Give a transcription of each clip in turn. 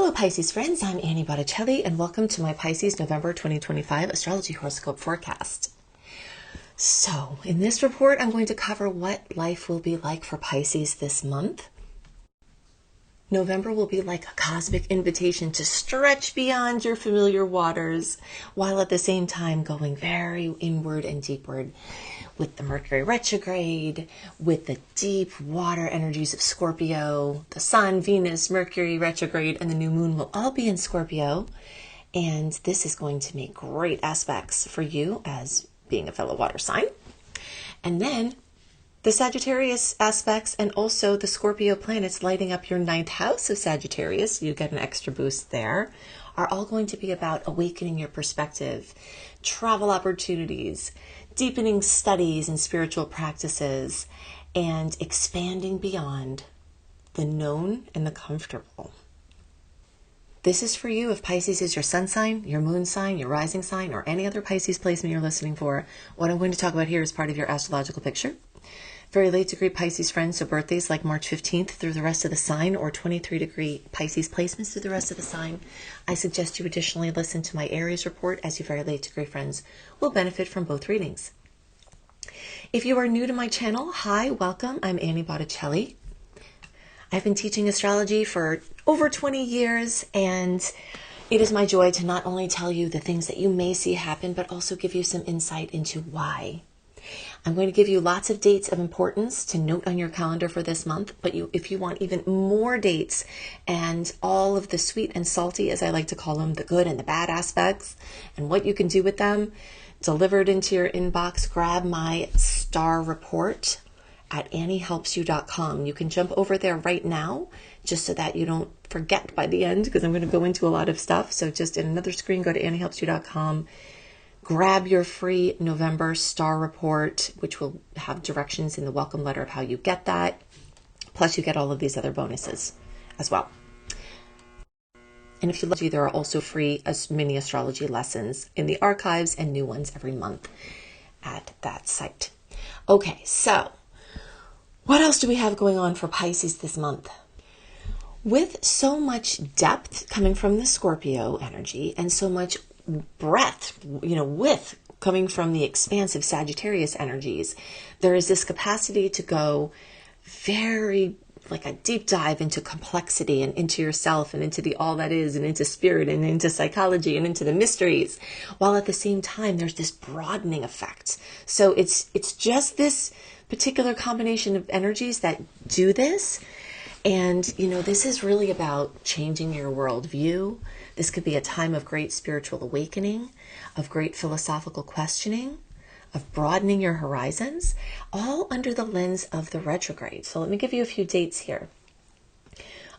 Hello Pisces friends, I'm Annie Botticelli and welcome to my Pisces November 2025 Astrology Horoscope Forecast. So, in this report I'm going to cover what life will be like for Pisces this month. November will be like a cosmic invitation to stretch beyond your familiar waters, while at the same time going very inward and deepward with the Mercury retrograde, with the deep water energies of Scorpio. The Sun, Venus, Mercury retrograde, and the new moon will all be in Scorpio. And this is going to make great aspects for you as being a fellow water sign. And then the Sagittarius aspects and also the Scorpio planets lighting up your ninth house of Sagittarius, you get an extra boost there, are all going to be about awakening your perspective, travel opportunities, deepening studies and spiritual practices, and expanding beyond the known and the comfortable. This is for you if Pisces is your sun sign, your moon sign, your rising sign, or any other Pisces placement you're listening for. What I'm going to talk about here is part of your astrological picture. Very late degree Pisces friends, so birthdays like March 15th through the rest of the sign, or 23 degree Pisces placements through the rest of the sign. I suggest you additionally listen to my Aries report, as you very late degree friends will benefit from both readings. If you are new to my channel, hi, welcome. I'm Annie Botticelli. I've been teaching astrology for over 20 years, and it is my joy to not only tell you the things that you may see happen, but also give you some insight into why. I'm going to give you lots of dates of importance to note on your calendar for this month, but if you want even more dates and all of the sweet and salty, as I like to call them, the good and the bad aspects, and what you can do with them, delivered into your inbox, grab my star report at anniehelpsyou.com. You can jump over there right now, just so that you don't forget by the end, because I'm going to go into a lot of stuff. So just in another screen, go to anniehelpsyou.com. Grab your free November star report, which will have directions in the welcome letter of how you get that. Plus you get all of these other bonuses as well. And if you love, there are also free mini astrology lessons in the archives and new ones every month at that site. Okay, so what else do we have going on for Pisces this month? With so much depth coming from the Scorpio energy and so much breadth, width coming from the expansive Sagittarius energies, there is this capacity to go very like a deep dive into complexity and into yourself and into the all that is and into spirit and into psychology and into the mysteries, while at the same time there's this broadening effect. So it's just this particular combination of energies that do this. And, this is really about changing your worldview. This could be a time of great spiritual awakening, of great philosophical questioning, of broadening your horizons, all under the lens of the retrograde. So let me give you a few dates here.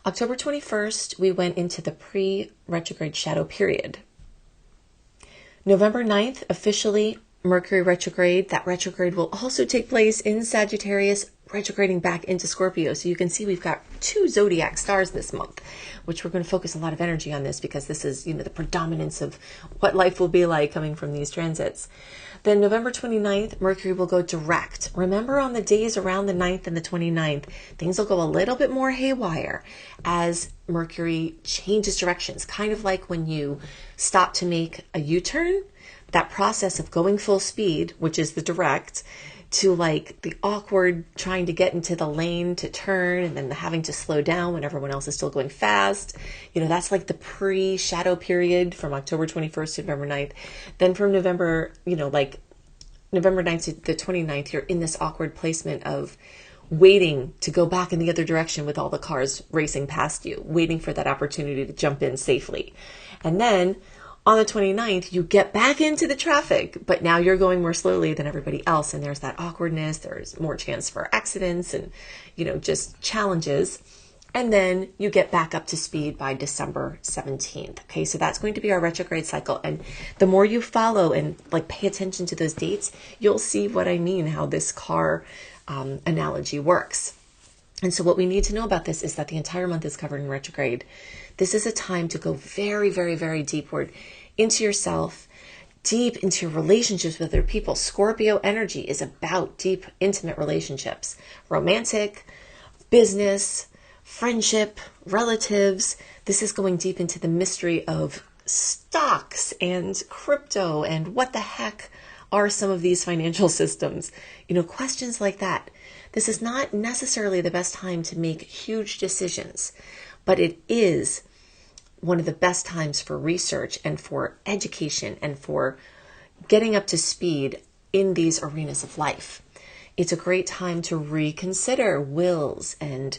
October 21st, we went into the pre-retrograde shadow period. November 9th, officially Mercury retrograde. That retrograde will also take place in Sagittarius, retrograding back into Scorpio. So you can see we've got two zodiac stars this month, which we're going to focus a lot of energy on this because this is, the predominance of what life will be like coming from these transits. Then November 29th, Mercury will go direct. Remember, on the days around the 9th and the 29th, things will go a little bit more haywire as Mercury changes directions, kind of like when you stop to make a U-turn. That process of going full speed, which is the direct, to like the awkward trying to get into the lane to turn and then having to slow down when everyone else is still going fast. That's like the pre-shadow period from October 21st to November 9th. Then from November, like November 9th to the 29th, you're in this awkward placement of waiting to go back in the other direction with all the cars racing past you, waiting for that opportunity to jump in safely. And then on the 29th, you get back into the traffic, but now you're going more slowly than everybody else. And there's that awkwardness. There's more chance for accidents and, just challenges. And then you get back up to speed by December 17th. Okay, so that's going to be our retrograde cycle. And the more you follow and pay attention to those dates, you'll see what I mean, how this car analogy works. And so what we need to know about this is that the entire month is covered in retrograde. This is a time to go very, very, very deepward into yourself, deep into your relationships with other people. Scorpio energy is about deep, intimate relationships, romantic, business, friendship, relatives. This is going deep into the mystery of stocks and crypto and what the heck are some of these financial systems? Questions like that. This is not necessarily the best time to make huge decisions, but it is one of the best times for research and for education and for getting up to speed in these arenas of life. It's a great time to reconsider wills and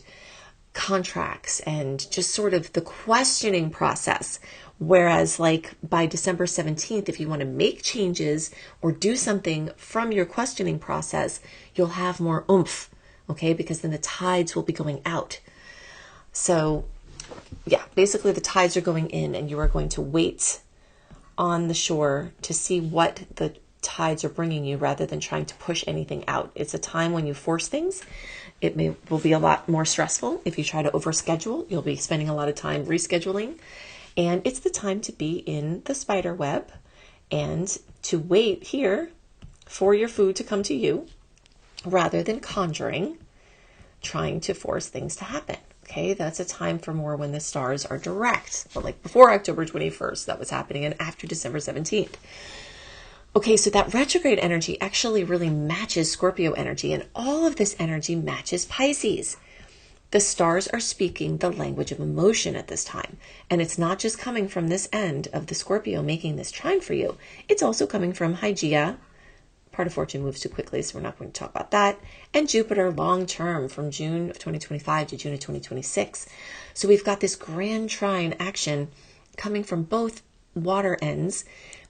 contracts and just sort of the questioning process. Whereas like by December 17th, if you want to make changes or do something from your questioning process, you'll have more oomph, okay? Because then the tides will be going out. So yeah, basically the tides are going in and you are going to wait on the shore to see what the tides are bringing you rather than trying to push anything out. It's a time when you force things. Will be a lot more stressful. If you try to overschedule, you'll be spending a lot of time rescheduling. And it's the time to be in the spider web and to wait here for your food to come to you rather than conjuring, trying to force things to happen. Okay, that's a time for more when the stars are direct. But like before October 21st, that was happening, and after December 17th. Okay, so that retrograde energy actually really matches Scorpio energy, and all of this energy matches Pisces. The stars are speaking the language of emotion at this time. And it's not just coming from this end of the Scorpio making this trine for you. It's also coming from Hygeia. Part of fortune moves too quickly, so we're not going to talk about that. And Jupiter long term from June of 2025 to June of 2026. So we've got this grand trine action coming from both water ends,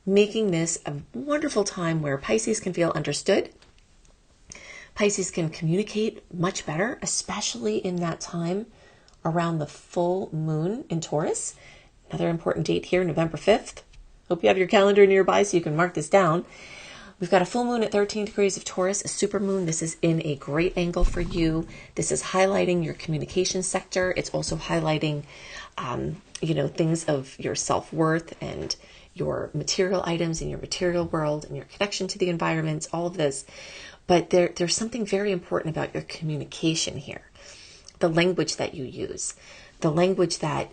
making this a wonderful time where Pisces can feel understood. Pisces can communicate much better, especially in that time around the full moon in Taurus. Another important date here, November 5th. Hope you have your calendar nearby so you can mark this down. We've got a full moon at 13 degrees of Taurus, a super moon. This is in a great angle for you. This is highlighting your communication sector. It's also highlighting, things of your self-worth and your material items in your material world and your connection to the environment, all of this. But there's something very important about your communication here. The language that you use, the language that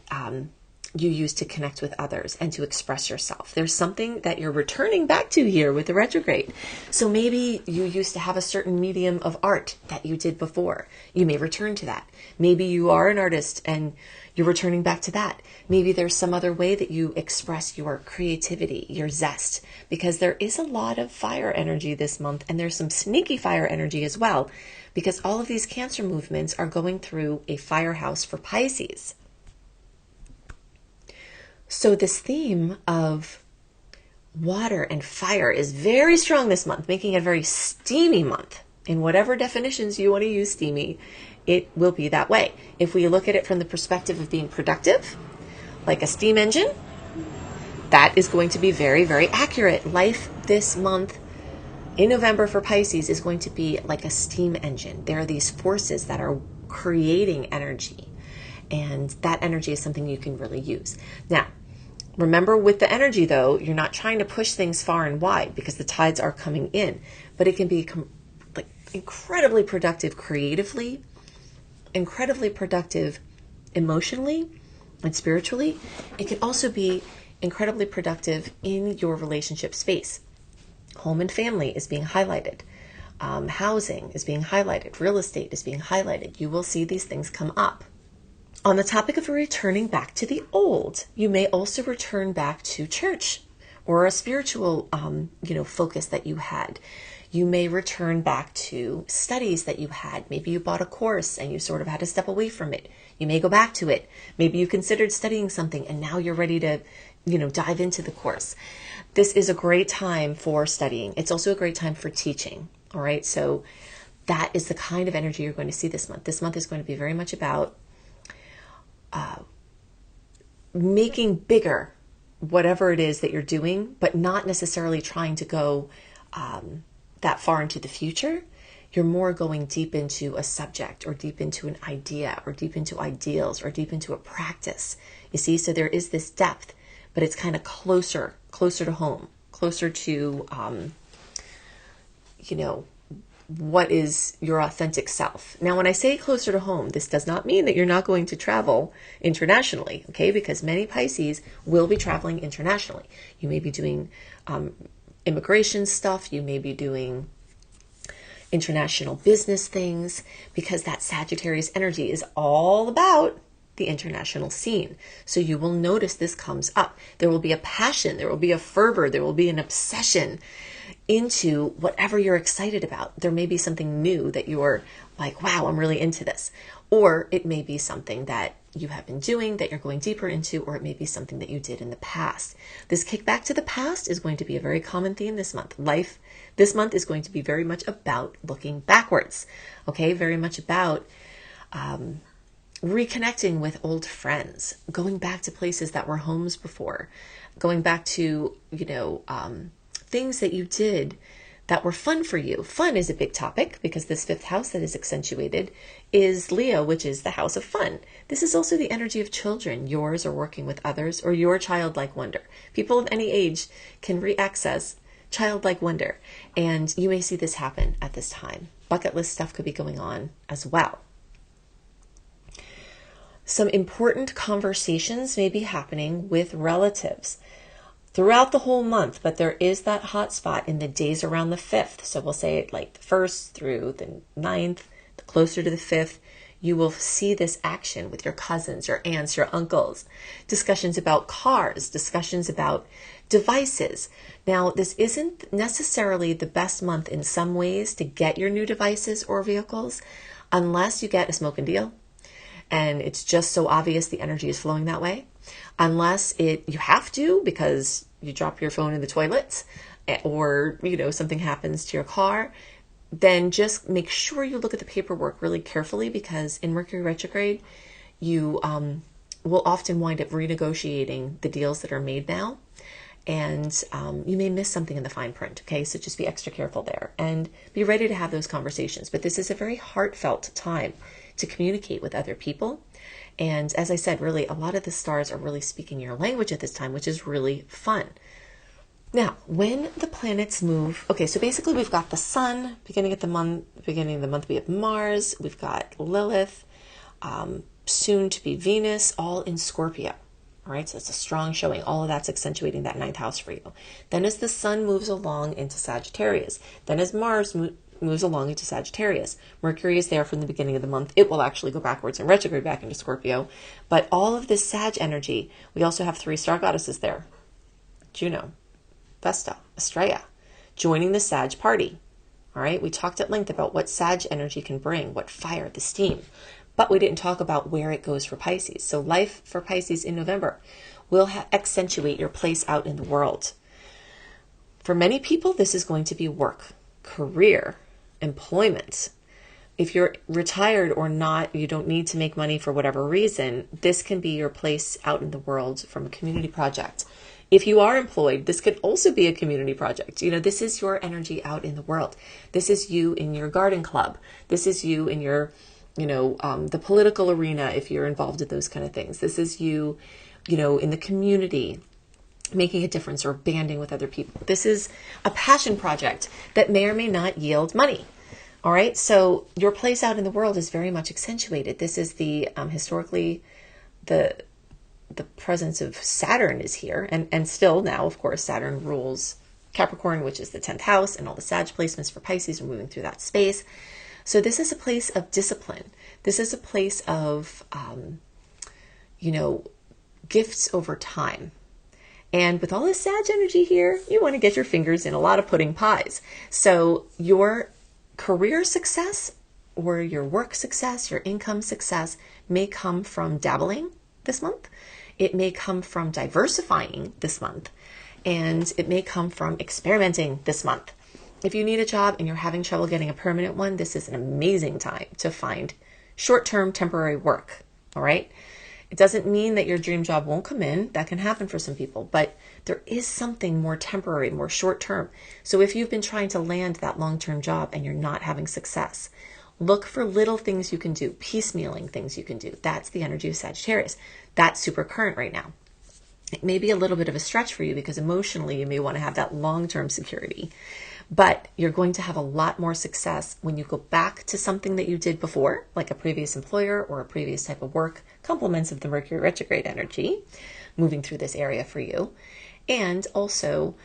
you use to connect with others and to express yourself. There's something that you're returning back to here with the retrograde. So maybe you used to have a certain medium of art that you did before. You may return to that. Maybe you are an artist and you're returning back to that. Maybe there's some other way that you express your creativity, your zest, because there is a lot of fire energy this month, and there's some sneaky fire energy as well, because all of these Cancer movements are going through a firehouse for Pisces. So this theme of water and fire is very strong this month, making it a very steamy month. In whatever definitions you want to use steamy, it will be that way. If we look at it from the perspective of being productive, like a steam engine, that is going to be very, very accurate. Life this month in November for Pisces is going to be like a steam engine. There are these forces that are creating energy, and that energy is something you can really use. Now, remember with the energy though, you're not trying to push things far and wide because the tides are coming in, but it can be like incredibly productive creatively, incredibly productive emotionally and spiritually. It can also be incredibly productive in your relationship space. Home and family is being highlighted. Housing is being highlighted. Real estate is being highlighted. You will see these things come up. On the topic of returning back to the old, you may also return back to church or a spiritual, focus that you had. You may return back to studies that you had. Maybe you bought a course and you sort of had to step away from it. You may go back to it. Maybe you considered studying something and now you're ready to, dive into the course. This is a great time for studying. It's also a great time for teaching. All right. So that is the kind of energy you're going to see this month. This month is going to be very much about making bigger whatever it is that you're doing, but not necessarily trying to go that far into the future. You're more going deep into a subject or deep into an idea or deep into ideals or deep into a practice. You see, so there is this depth, but it's kind of closer to home, closer to, what is your authentic self. Now, when I say closer to home, this does not mean that you're not going to travel internationally, okay? Because many Pisces will be traveling internationally. You may be doing immigration stuff. You may be doing international business things, because that Sagittarius energy is all about the international scene. So you will notice this comes up. There will be a passion, there will be a fervor, there will be an obsession into whatever you're excited about. There may be something new that you're like, wow, I'm really into this. Or it may be something that you have been doing that you're going deeper into, or it may be something that you did in the past. This kickback to the past is going to be a very common theme this month. Life this month is going to be very much about looking backwards, okay? Very much about reconnecting with old friends, going back to places that were homes before, going back to, things that you did that were fun for you. Fun is a big topic because this fifth house that is accentuated is Leo, which is the house of fun. This is also the energy of children, yours or working with others, or your childlike wonder. People of any age can re-access childlike wonder, and you may see this happen at this time. Bucket list stuff could be going on as well. Some important conversations may be happening with relatives throughout the whole month, but there is that hot spot in the days around the 5th. So we'll say it like the 1st through the 9th, closer to the 5th, you will see this action with your cousins, your aunts, your uncles, discussions about cars, discussions about devices. Now, this isn't necessarily the best month in some ways to get your new devices or vehicles, unless you get a smoking deal and it's just so obvious the energy is flowing that way. Unless you have to because you drop your phone in the toilet or, something happens to your car, then just make sure you look at the paperwork really carefully, because in Mercury retrograde, you will often wind up renegotiating the deals that are made now. And you may miss something in the fine print, okay? So just be extra careful there and be ready to have those conversations. But this is a very heartfelt time to communicate with other people. And as I said, really, a lot of the stars are really speaking your language at this time, which is really fun. Now, when the planets move, okay, so basically we've got the sun, beginning of the month we have Mars, we've got Lilith, soon to be Venus, all in Scorpio. All right, so it's a strong showing. All of that's accentuating that 9th house for you. Then as the sun moves along into Sagittarius, then as Mars moves along into Sagittarius, Mercury is there from the beginning of the month. It will actually go backwards and retrograde back into Scorpio. But all of this Sag energy, we also have 3 star goddesses there. Juno, Vesta, Estrella, joining the Sag party. All right, we talked at length about what Sag energy can bring, what fire, the steam. But we didn't talk about where it goes for Pisces. So life for Pisces in November will accentuate your place out in the world. For many people, this is going to be work, career, employment. If you're retired or not, you don't need to make money for whatever reason, this can be your place out in the world from a community project. If you are employed, this could also be a community project. This is your energy out in the world. This is you in your garden club. This is you in your the political arena, if you're involved in those kind of things. This is you, in the community, making a difference or banding with other people. This is a passion project that may or may not yield money. All right. So your place out in the world is very much accentuated. This is the, historically, the presence of Saturn is here. And still now, of course, Saturn rules Capricorn, which is the 10th house, and all the Sag placements for Pisces are moving through that space. So this is a place of discipline. This is a place of, gifts over time. And with all this Sag energy here, you want to get your fingers in a lot of pudding pies. So your career success or your work success, your income success may come from dabbling this month. It may come from diversifying this month. And it may come from experimenting this month. If you need a job and you're having trouble getting a permanent one, this is an amazing time to find short-term temporary work, all right? It doesn't mean that your dream job won't come in. That can happen for some people, but there is something more temporary, more short-term. So if you've been trying to land that long-term job and you're not having success, look for little things you can do, piecemealing things you can do. That's the energy of Sagittarius. That's super current right now. It may be a little bit of a stretch for you because emotionally you may want to have that long-term security. But you're going to have a lot more success when you go back to something that you did before, like a previous employer or a previous type of work, compliments of the Mercury retrograde energy moving through this area for you. And also,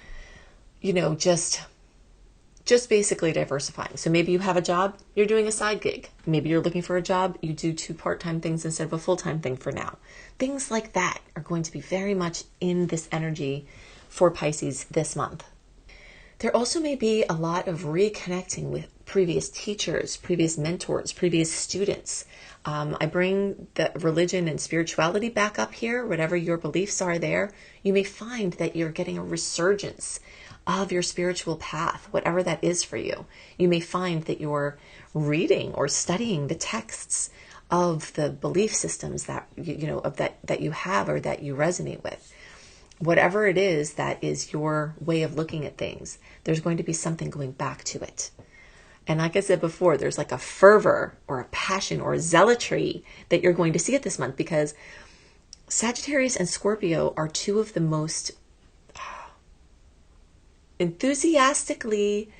just basically diversifying. So maybe you have a job, you're doing a side gig. Maybe you're looking for a job, you do 2 part-time things instead of a full-time thing for now. Things like that are going to be very much in this energy for Pisces this month. There also may be a lot of reconnecting with previous teachers, previous mentors, previous students. I bring the religion and spirituality back up here. Whatever your beliefs are there, you may find that you're getting a resurgence of your spiritual path, whatever that is for you. You may find that you're reading or studying the texts of the belief systems that that you have or that you resonate with. Whatever it is that is your way of looking at things, there's going to be something going back to it. And like I said before, there's like a fervor or a passion or a zealotry that you're going to see it this month, because Sagittarius and Scorpio are 2 of the most enthusiastically,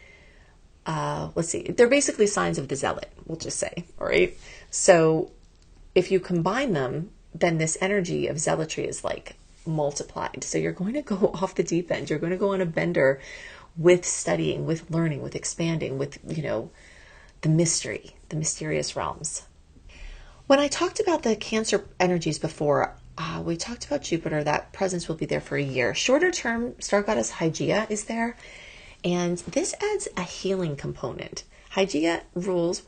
they're basically signs of the zealot, we'll just say, all right? So if you combine them, then this energy of zealotry is like multiplied. So you're going to go off the deep end. You're going to go on a bender with studying, with learning, with expanding, with, the mystery, the mysterious realms. When I talked about the Cancer energies before, we talked about Jupiter. That presence will be there for a year. Shorter term, star goddess Hygeia is there. And this adds a healing component. Hygeia rules,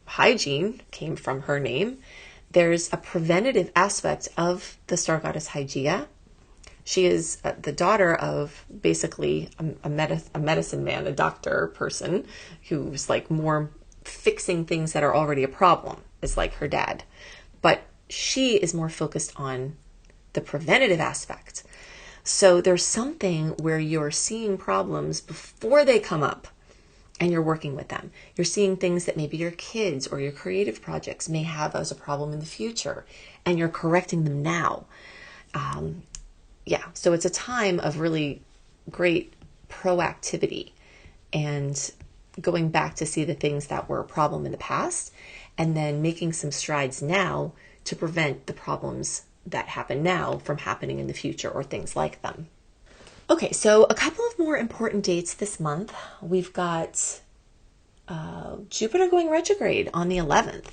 hygiene came from her name. There's a preventative aspect of the star goddess Hygeia. She is the daughter of basically a medicine man, a doctor person who's like more fixing things that are already a problem. It's like her dad. But she is more focused on the preventative aspect. So there's something where you're seeing problems before they come up and you're working with them. You're seeing things that maybe your kids or your creative projects may have as a problem in the future, and you're correcting them now. So it's a time of really great proactivity and going back to see the things that were a problem in the past, and then making some strides now to prevent the problems that happen now from happening in the future or things like them. Okay, so a couple of more important dates this month. We've got Jupiter going retrograde on the 11th.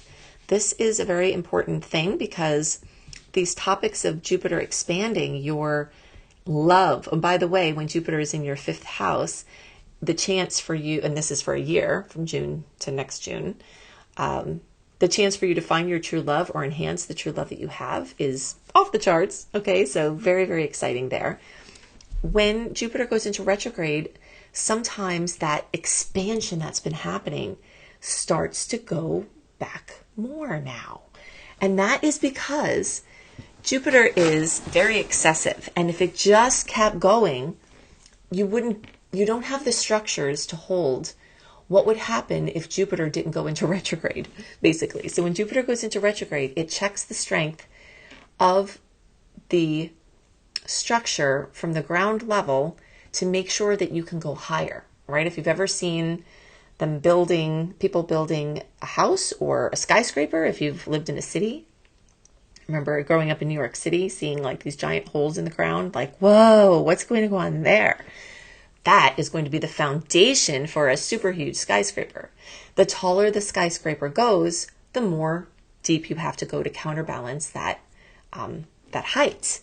This is a very important thing because these topics of Jupiter expanding your love. And by the way, when Jupiter is in your 5th house, the chance for you, and this is for a year from June to next June, the chance for you to find your true love or enhance the true love that you have is off the charts. Okay, so very, very exciting there. When Jupiter goes into retrograde, sometimes that expansion that's been happening starts to go back more now. And that is because Jupiter is very excessive. And if it just kept going, you don't have the structures to hold what would happen if Jupiter didn't go into retrograde, basically. So when Jupiter goes into retrograde, it checks the strength of the structure from the ground level to make sure that you can go higher, right? If you've ever seen people building a house or a skyscraper, if you've lived in a city, remember growing up in New York City, seeing like these giant holes in the ground, like, whoa, what's going to go on there? That is going to be the foundation for a super huge skyscraper. The taller the skyscraper goes, the more deep you have to go to counterbalance that height.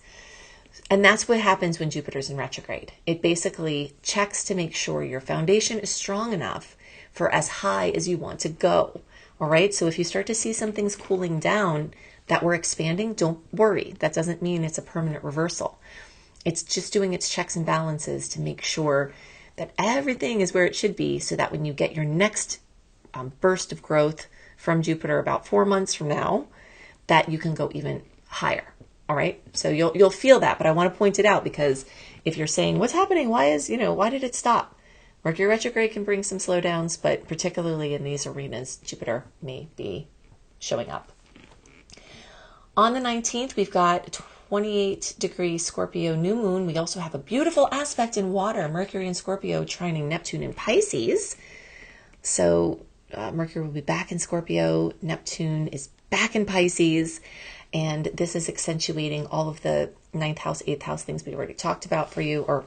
And that's what happens when Jupiter's in retrograde. It basically checks to make sure your foundation is strong enough for as high as you want to go. All right. So if you start to see some things cooling down that we're expanding, don't worry. That doesn't mean it's a permanent reversal. It's just doing its checks and balances to make sure that everything is where it should be, so that when you get your next burst of growth from Jupiter about 4 months from now, that you can go even higher. All right. So you'll feel that, but I want to point it out, because if you're saying what's happening, why did it stop? Mercury retrograde can bring some slowdowns, but particularly in these arenas, Jupiter may be showing up. On the 19th, we've got 28-degree Scorpio new moon. We also have a beautiful aspect in water, Mercury in Scorpio trining Neptune in Pisces. So Mercury will be back in Scorpio. Neptune is back in Pisces. And this is accentuating all of the 9th house, 8th house things we already talked about for you. Or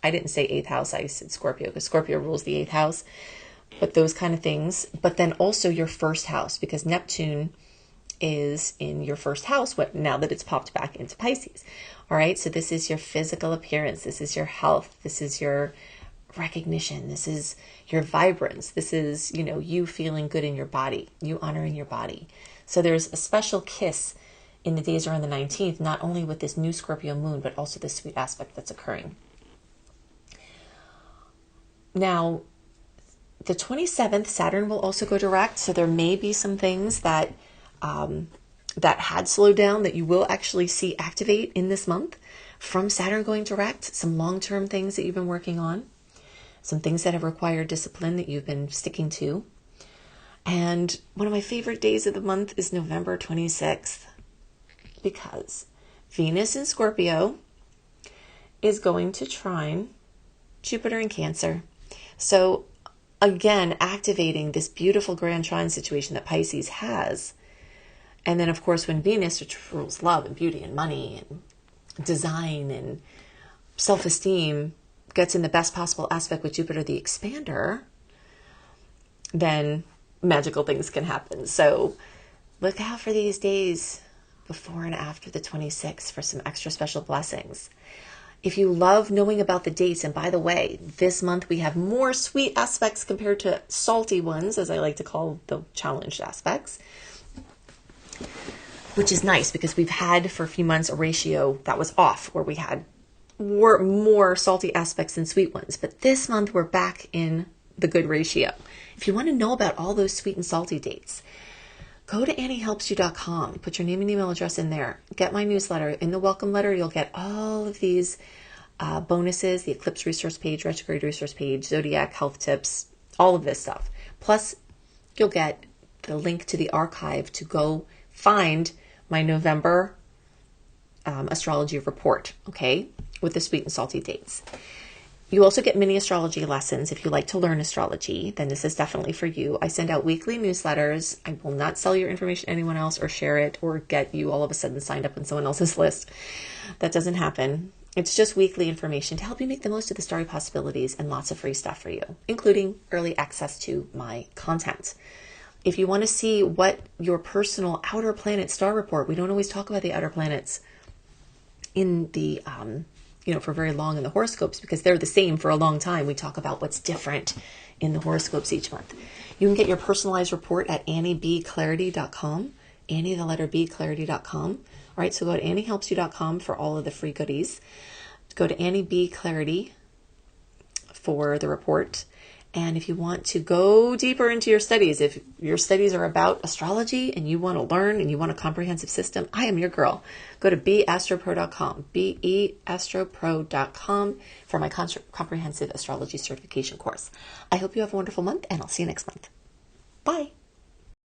I didn't say 8th house, I said Scorpio, because Scorpio rules the 8th house. But those kind of things. But then also your first house, because Neptune is in your first house now that it's popped back into Pisces. All right, so this is your physical appearance. This is your health. This is your recognition. This is your vibrance. This is, you feeling good in your body, you honoring your body. So there's a special kiss in the days around the 19th, not only with this new Scorpio moon, but also this sweet aspect that's occurring. Now, the 27th, Saturn will also go direct. So there may be some things that had slowed down that you will actually see activate in this month from Saturn going direct. Some long-term things that you've been working on, some things that have required discipline that you've been sticking to. And one of my favorite days of the month is November 26th, because Venus in Scorpio is going to trine Jupiter in Cancer. So again, activating this beautiful grand trine situation that Pisces has. And then, of course, when Venus, which rules love and beauty and money and design and self-esteem, gets in the best possible aspect with Jupiter, the expander, then magical things can happen. So look out for these days before and after the 26th for some extra special blessings. If you love knowing about the dates, and by the way, this month we have more sweet aspects compared to salty ones, as I like to call the challenged aspects, which is nice because we've had for a few months a ratio that was off where we had more salty aspects than sweet ones. But this month we're back in the good ratio. If you want to know about all those sweet and salty dates, go to anniehelpsyou.com. Put your name and email address in there. Get my newsletter. In the welcome letter, you'll get all of these bonuses, the eclipse resource page, retrograde resource page, zodiac health tips, all of this stuff. Plus, you'll get the link to the archive to go find my November astrology report, okay, with the sweet and salty dates. You also get mini astrology lessons. If you like to learn astrology, then this is definitely for you. I send out weekly newsletters. I will not sell your information to anyone else or share it or get you all of a sudden signed up on someone else's list. That doesn't happen. It's just weekly information to help you make the most of the starry possibilities and lots of free stuff for you, including early access to my content. If you want to see what your personal outer planet star report, we don't always talk about the outer planets in the for very long in the horoscopes because they're the same for a long time. We talk about what's different in the horoscopes each month. You can get your personalized report at anniebclarity.com, Annie, the letter B, clarity.com. All right, so go to anniehelpsyou.com for all of the free goodies. Go to Annie B Clarity for the report. And if you want to go deeper into your studies, if your studies are about astrology and you want to learn and you want a comprehensive system, I am your girl. Go to beastropro.com, beastropro.com for my comprehensive astrology certification course. I hope you have a wonderful month and I'll see you next month. Bye.